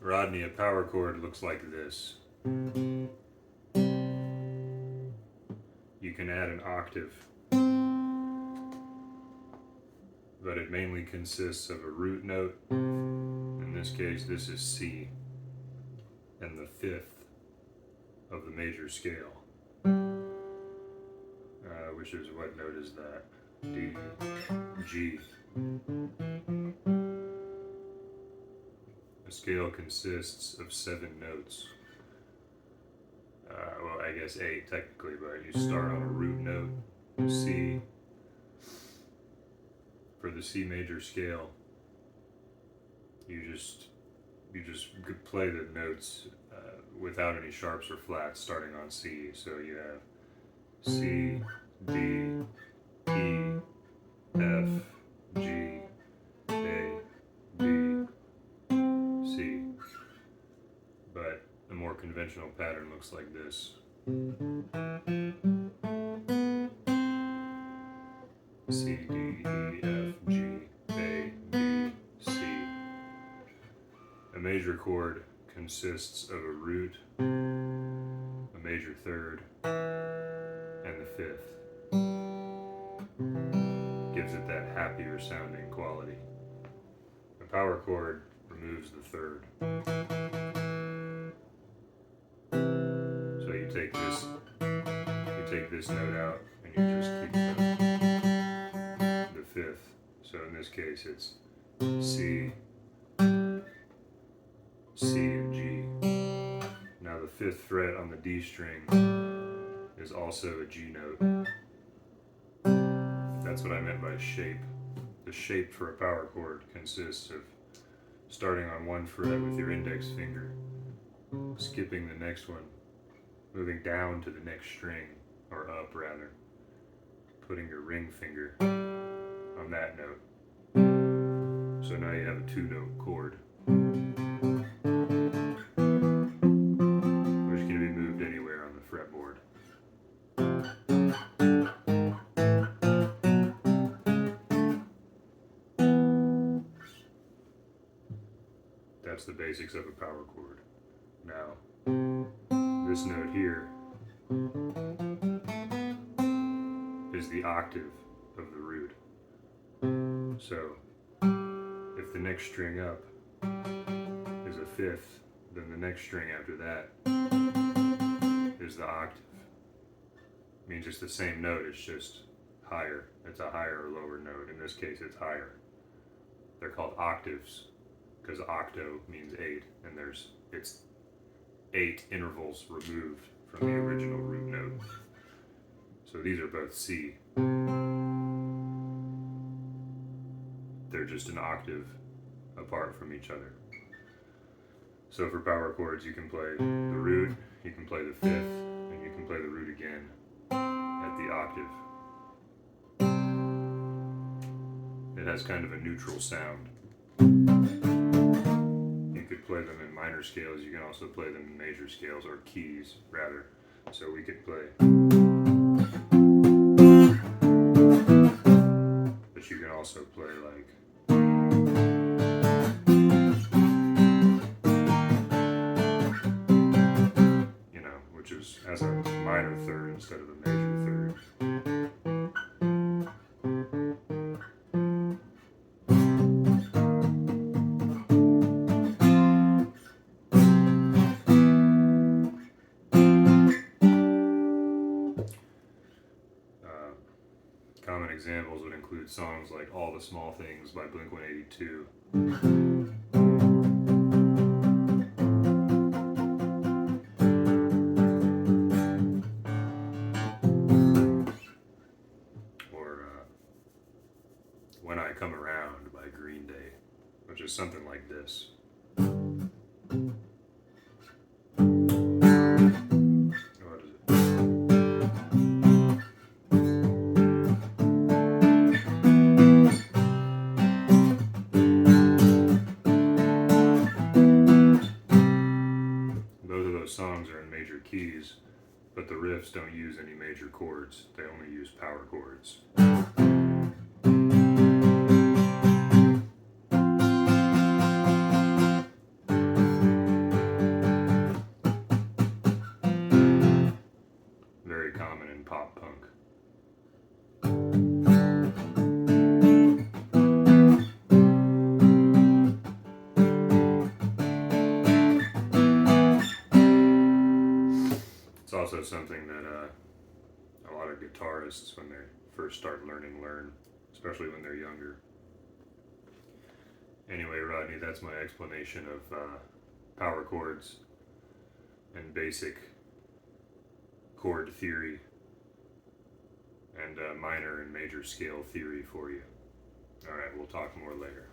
Rodney, a power chord looks like this. You can add an octave, but it mainly consists of a root note. In this case, this is C, and the fifth of the major scale, which is, what note is that? D, G. A scale consists of 7 notes. Well, I guess 8 technically, but you start on a root note, C. For the C major scale, you just play the notes without any sharps or flats starting on C. So you have C, D, E, F, G, A, B, C. But a more conventional pattern looks like this. C, D, E, F, G, A, B, C. A major chord consists of a root, a major third, and the fifth. Gives it that happier sounding quality. A power chord removes the third. So you take this note out and you just keep the fifth. So in this case it's C, C and G. Now the fifth fret on the D string is also a G note. That's what I meant by shape. The shape for a power chord consists of starting on one fret with your index finger, skipping the next one, moving down to the next string, or up rather, putting your ring finger on that note. So now you have a 2-note chord, which can be moved anywhere on the fretboard. That's the basics of a power chord. Now, this note here is the octave of the root. So, if the next string up is a fifth, then the next string after that is the octave. It means it's the same note, it's just higher. It's a higher or lower note. In this case, it's higher. They're called octaves because octo means 8, and it's 8 intervals removed from the original root note. So these are both C. They're just an octave apart from each other. So for power chords, you can play the root, you can play the fifth, and you can play the root again at the octave. It has kind of a neutral sound. You could play them in minor scales, you can also play them in major scales, or keys rather. So we could play, but you can also play like, which is as a minor third instead of a major third. Common examples would include songs like All the Small Things by Blink-182. When I Come Around by Green Day, which is something like this. What is it? Both of those songs are in major keys, but the riffs don't use any major chords. They only use power chords. also something that a lot of guitarists, when they first start learn, especially when they're younger. Anyway, Rodney, that's my explanation of power chords and basic chord theory and minor and major scale theory for you. All right, we'll talk more later.